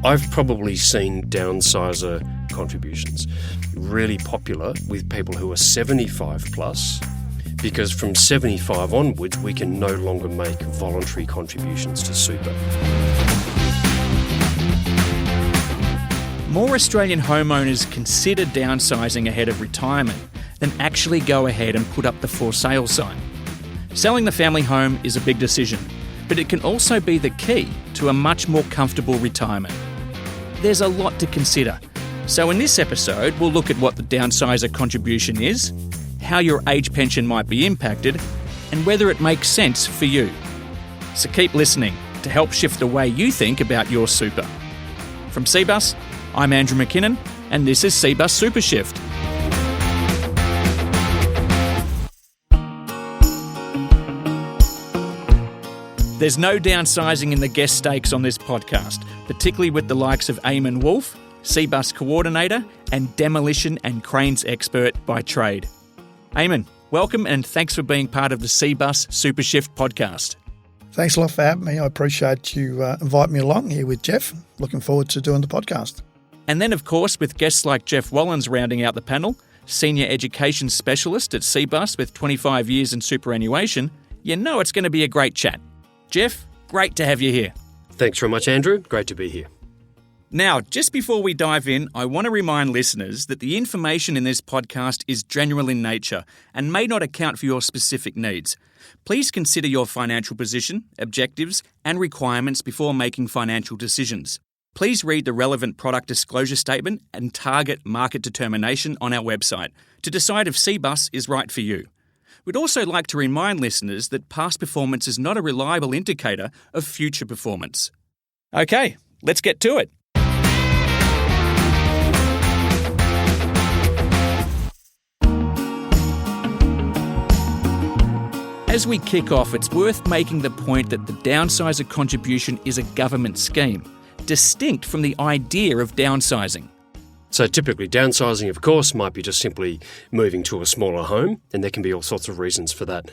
I've probably seen Downsizer contributions really popular with people who are 75 plus, because from 75 onwards we can no longer make voluntary contributions to super. More Australian homeowners consider downsizing ahead of retirement than actually go ahead and put up the for sale sign. Selling the family home is a big decision, but it can also be the key to a much more comfortable retirement. There's a lot to consider. So in this episode, we'll look at what the Downsizer contribution is, how your age pension might be impacted, and whether it makes sense for you. So keep listening to help shift the way you think about your super. From CBUS, I'm Andrew Mackinnon, and this is CBUS Super Shift. There's no downsizing in the guest stakes on this podcast, particularly with the likes of Eammon Wolfe, CBUS coordinator and demolition and cranes expert by trade. Eammon, welcome and thanks for being part of the CBUS Super Shift podcast. Thanks a lot for having me. I appreciate you inviting me along here with Jeff. Looking forward to doing the podcast. And then, of course, with guests like Jeff Wallens rounding out the panel, Senior Education Specialist at CBUS with 25 years in superannuation, you know it's going to be a great chat. Jeff, great to have you here. Thanks very much, Andrew. Great to be here. Now, just before we dive in, I want to remind listeners that the information in this podcast is general in nature and may not account for your specific needs. Please consider your financial position, objectives, and requirements before making financial decisions. Please read the relevant product disclosure statement and target market determination on our website to decide if CBUS is right for you. We'd also like to remind listeners that past performance is not a reliable indicator of future performance. Okay, let's get to it. As we kick off, it's worth making the point that the Downsizer contribution is a government scheme, distinct from the idea of downsizing. So typically downsizing, of course, might be just simply moving to a smaller home, and there can be all sorts of reasons for that.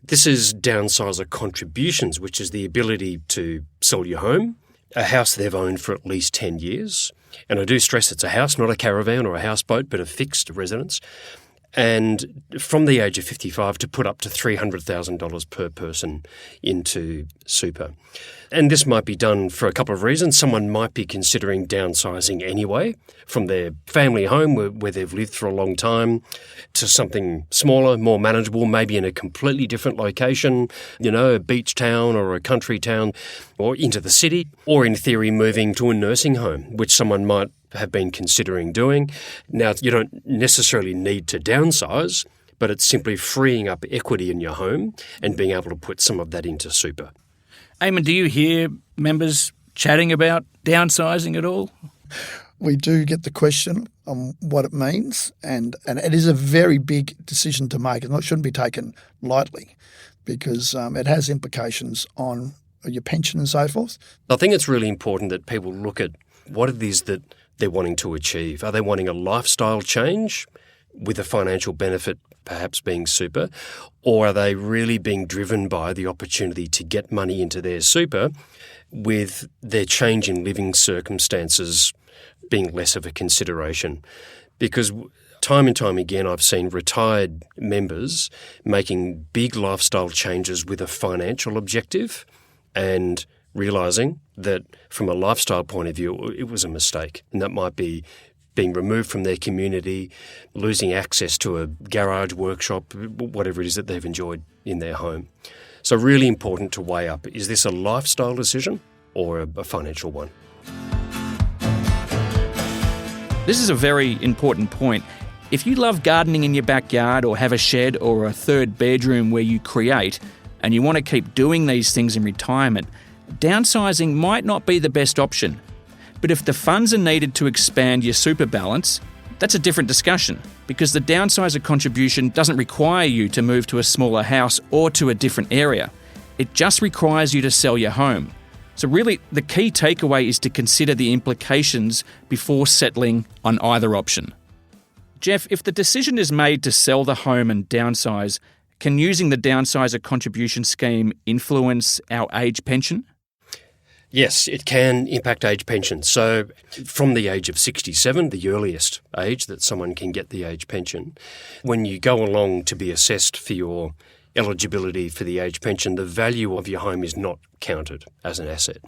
This is Downsizer contributions, which is the ability to sell your home, a house they've owned for at least 10 years. And I do stress it's a house, not a caravan or a houseboat, but a fixed residence. And from the age of 55 to put up to $300,000 per person into super. And this might be done for a couple of reasons. Someone might be considering downsizing anyway, from their family home where they've lived for a long time to something smaller, more manageable, maybe in a completely different location, a beach town or a country town, or into the city, or in theory moving to a nursing home, which someone might have been considering doing. Now, you don't necessarily need to downsize, but it's simply freeing up equity in your home and being able to put some of that into super. Eammon, do you hear members chatting about downsizing at all? We do get the question on what it means, and it is a very big decision to make, and it shouldn't be taken lightly because it has implications on your pension and so forth. I think it's really important that people look at what it is that they're wanting to achieve. Are they wanting a lifestyle change with a financial benefit perhaps being super, or are they really being driven by the opportunity to get money into their super with their change in living circumstances being less of a consideration? Because time and time again, I've seen retired members making big lifestyle changes with a financial objective and realising that from a lifestyle point of view, it was a mistake. And that might be being removed from their community, losing access to a garage, workshop, whatever it is that they've enjoyed in their home. So really important to weigh up, is this a lifestyle decision or a financial one? This is a very important point. If you love gardening in your backyard or have a shed or a third bedroom where you create and you want to keep doing these things in retirement, downsizing might not be the best option. But if the funds are needed to expand your super balance, that's a different discussion because the Downsizer contribution doesn't require you to move to a smaller house or to a different area. It just requires you to sell your home. So really, the key takeaway is to consider the implications before settling on either option. Jeff, if the decision is made to sell the home and downsize, can using the Downsizer contribution scheme influence our age pension? Yes, it can impact age pensions. So from the age of 67, the earliest age that someone can get the age pension, when you go along to be assessed for your eligibility for the age pension, the value of your home is not counted as an asset.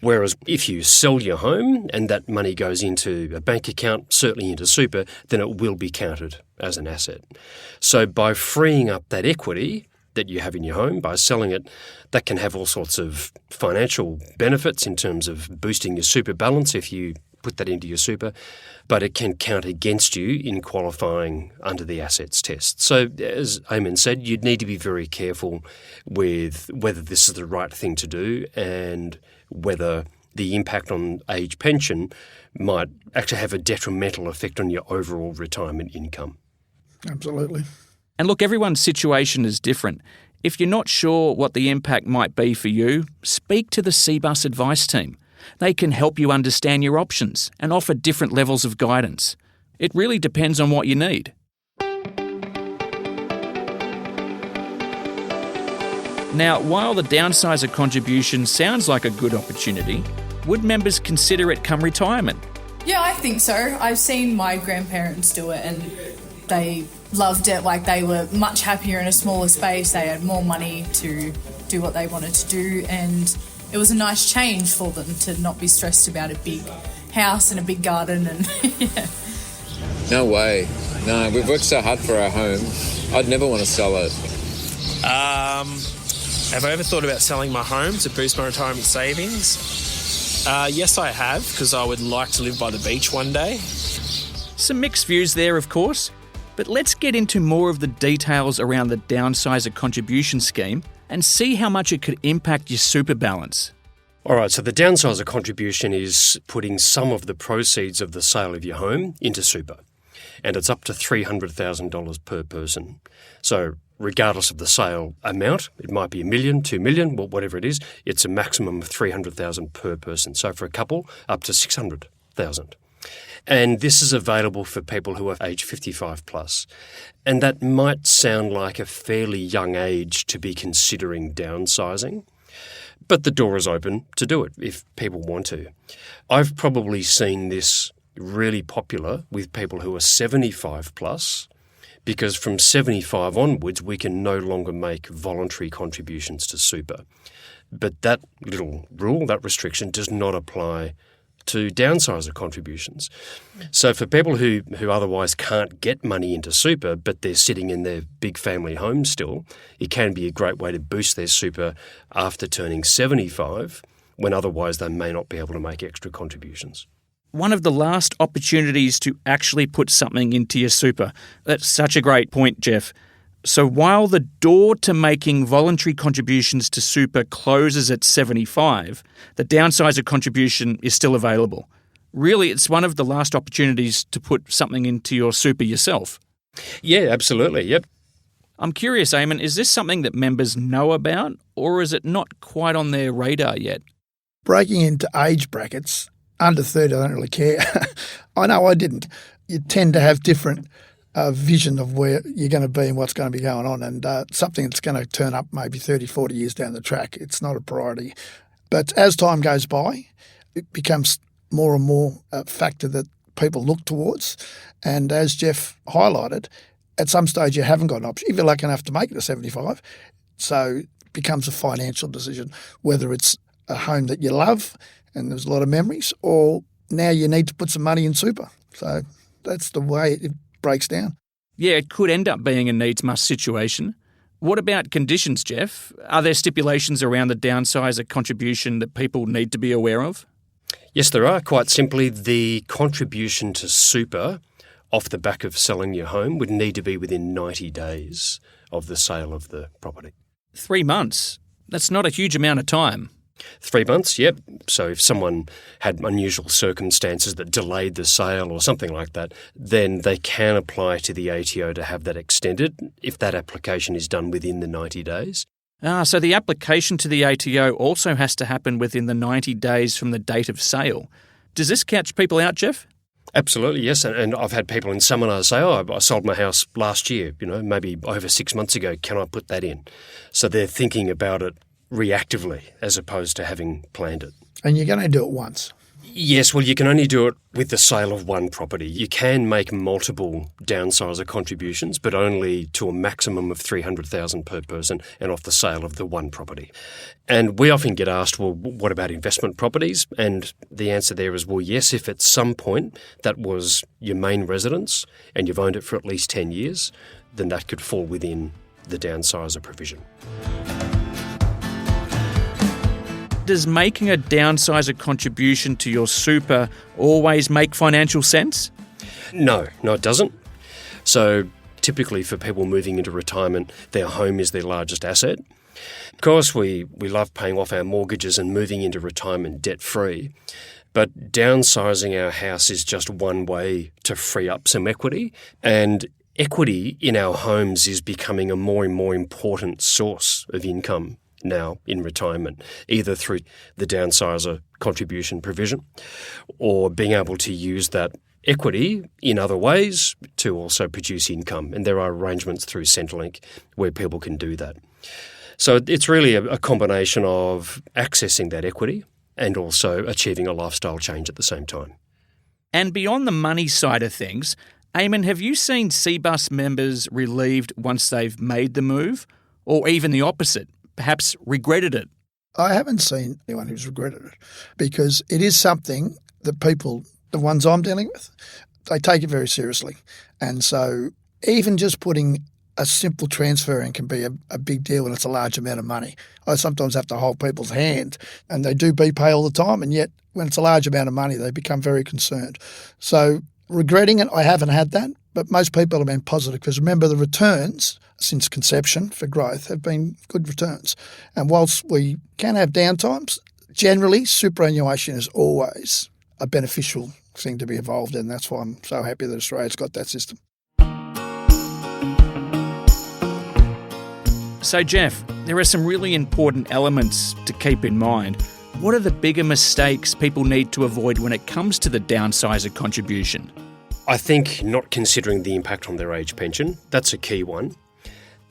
Whereas if you sell your home and that money goes into a bank account, certainly into super, then it will be counted as an asset. So by freeing up that equity that you have in your home, by selling it, that can have all sorts of financial benefits in terms of boosting your super balance if you put that into your super, but it can count against you in qualifying under the assets test. So as Eammon said, you'd need to be very careful with whether this is the right thing to do and whether the impact on age pension might actually have a detrimental effect on your overall retirement income. Absolutely. And look, everyone's situation is different. If you're not sure what the impact might be for you, speak to the CBUS advice team. They can help you understand your options and offer different levels of guidance. It really depends on what you need. Now, while the Downsizer contribution sounds like a good opportunity, would members consider it come retirement? Yeah, I think so. I've seen my grandparents do it and they loved it. Like, they were much happier in a smaller space. They had more money to do what they wanted to do, and it was a nice change for them to not be stressed about a big house and a big garden. And yeah. No way. No, we've worked so hard for our home. I'd never want to sell it. Have I ever thought about selling my home to boost my retirement savings? Yes, I have, because I would like to live by the beach one day. Some mixed views there, of course, but let's get into more of the details around the Downsizer contribution scheme and see how much it could impact your super balance. All right, so the Downsizer contribution is putting some of the proceeds of the sale of your home into super, and it's up to $300,000 per person. So regardless of the sale amount, it might be $1 million, $2 million, whatever it is, it's a maximum of $300,000 per person. So for a couple, up to $600,000. And this is available for people who are age 55 plus. And that might sound like a fairly young age to be considering downsizing, but the door is open to do it if people want to. I've probably seen this really popular with people who are 75 plus, because from 75 onwards, we can no longer make voluntary contributions to super. But that little rule, that restriction, does not apply to downsizer contributions. So for people who otherwise can't get money into super, but they're sitting in their big family home still, it can be a great way to boost their super after turning 75, when otherwise they may not be able to make extra contributions. One of the last opportunities to actually put something into your super. That's such a great point, Jeff. So while the door to making voluntary contributions to super closes at 75, the Downsizer contribution is still available. Really, it's one of the last opportunities to put something into your super yourself. Yeah, absolutely, yep. I'm curious, Eammon, is this something that members know about, or is it not quite on their radar yet? Breaking into age brackets, under 30, I don't really care. I know I didn't. You tend to have different vision of where you're going to be and what's going to be going on, and something that's going to turn up maybe 30, 40 years down the track. It's not a priority. But as time goes by, it becomes more and more a factor that people look towards. And as Jeff highlighted, at some stage you haven't got an option. If you're lucky enough to make it to 75, so it becomes a financial decision, whether it's a home that you love and there's a lot of memories, or now you need to put some money in super. So that's the way it breaks down. Yeah, it could end up being a needs-must situation. What about conditions, Jeff? Are there stipulations around the downsizer contribution that people need to be aware of? Yes, there are. Quite simply, the contribution to super off the back of selling your home would need to be within 90 days of the sale of the property. 3 months? That's not a huge amount of time. 3 months, yep. So if someone had unusual circumstances that delayed the sale or something like that, then they can apply to the ATO to have that extended if that application is done within the 90 days. So the application to the ATO also has to happen within the 90 days from the date of sale. Does this catch people out, Jeff? Absolutely, yes. And I've had people in seminars say, I sold my house last year, maybe over 6 months ago. Can I put that in? So they're thinking about it reactively as opposed to having planned it. And you're going to do it once. Yes, well, you can only do it with the sale of one property. You can make multiple downsizer contributions, but only to a maximum of $300,000 per person and off the sale of the one property. And we often get asked, well, what about investment properties? And the answer there is, well, yes, if at some point that was your main residence and you've owned it for at least 10 years, then that could fall within the downsizer provision. Does making a downsizer contribution to your super always make financial sense? No, it doesn't. So typically for people moving into retirement, their home is their largest asset. Of course, we love paying off our mortgages and moving into retirement debt-free, but downsizing our house is just one way to free up some equity, and equity in our homes is becoming a more and more important source of income now in retirement, either through the downsizer contribution provision or being able to use that equity in other ways to also produce income. And there are arrangements through Centrelink where people can do that. So it's really a combination of accessing that equity and also achieving a lifestyle change at the same time. And beyond the money side of things, Eammon, have you seen CBUS members relieved once they've made the move, or even the opposite? Perhaps regretted it? I haven't seen anyone who's regretted it because it is something that people, the ones I'm dealing with, they take it very seriously. And so even just putting a simple transfer in can be a big deal when it's a large amount of money. I sometimes have to hold people's hand, and they do BPay all the time, and yet when it's a large amount of money, they become very concerned. So regretting it, I haven't had that, but most people have been positive because remember the returns since conception for growth have been good returns. And whilst we can have downtimes, generally superannuation is always a beneficial thing to be involved in. That's why I'm so happy that Australia's got that system. So Jeff, there are some really important elements to keep in mind. What are the bigger mistakes people need to avoid when it comes to the downsizer contribution? I think not considering the impact on their age pension, that's a key one.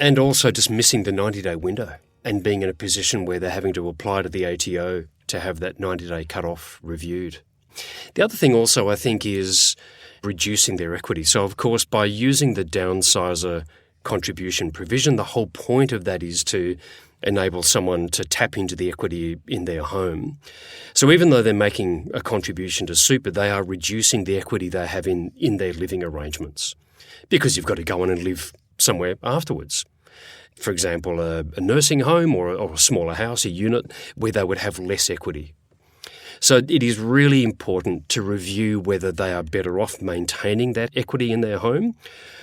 And also just missing the 90-day window and being in a position where they're having to apply to the ATO to have that 90-day cut-off reviewed. The other thing also, I think, is reducing their equity. So, of course, by using the downsizer contribution provision, the whole point of that is to enable someone to tap into the equity in their home. So even though they're making a contribution to super, they are reducing the equity they have in their living arrangements because you've got to go on and live somewhere afterwards. For example, a nursing home or a smaller house, a unit, where they would have less equity. So it is really important to review whether they are better off maintaining that equity in their home,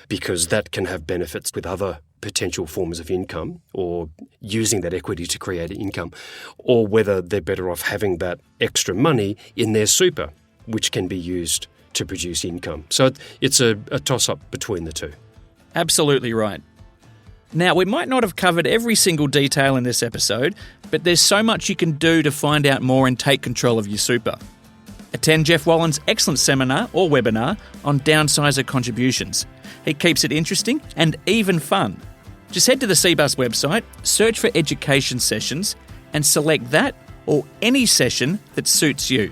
because that can have benefits with other potential forms of income or using that equity to create income, or whether they're better off having that extra money in their super, which can be used to produce income. So it's a toss-up between the two. Absolutely right. Now, we might not have covered every single detail in this episode, but there's so much you can do to find out more and take control of your super. Attend Jeff Wallens' excellent seminar or webinar on downsizer contributions. He keeps it interesting and even fun. Just head to the CBUS website, search for education sessions, and select that or any session that suits you.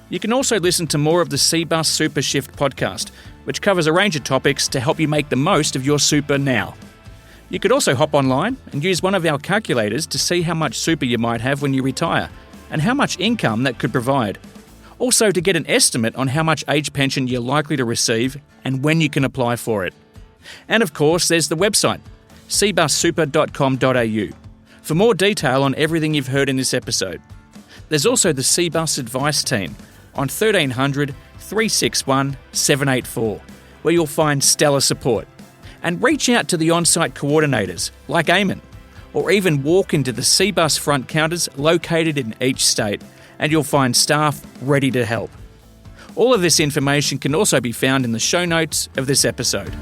You can also listen to more of the CBUS Super Shift podcast, which covers a range of topics to help you make the most of your super now. You could also hop online and use one of our calculators to see how much super you might have when you retire and how much income that could provide. Also to get an estimate on how much age pension you're likely to receive and when you can apply for it. And of course, there's the website, cbussuper.com.au, for more detail on everything you've heard in this episode. There's also the CBUS advice team on 1300 361 784, where you'll find stellar support. And reach out to the on-site coordinators, like Eammon, or even walk into the CBUS front counters located in each state, and you'll find staff ready to help. All of this information can also be found in the show notes of this episode.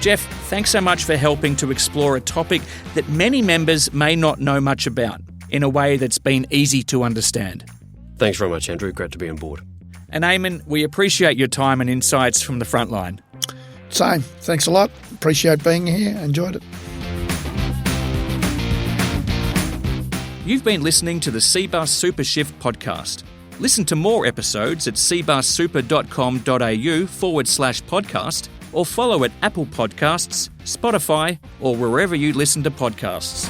Jeff, thanks so much for helping to explore a topic that many members may not know much about in a way that's been easy to understand. Thanks very much, Andrew. Great to be on board. And Eammon, we appreciate your time and insights from the front line. Same. Thanks a lot. Appreciate being here. Enjoyed it. You've been listening to the CBUS Super Shift podcast. Listen to more episodes at cbussuper.com.au/podcast or follow at Apple Podcasts, Spotify, or wherever you listen to podcasts.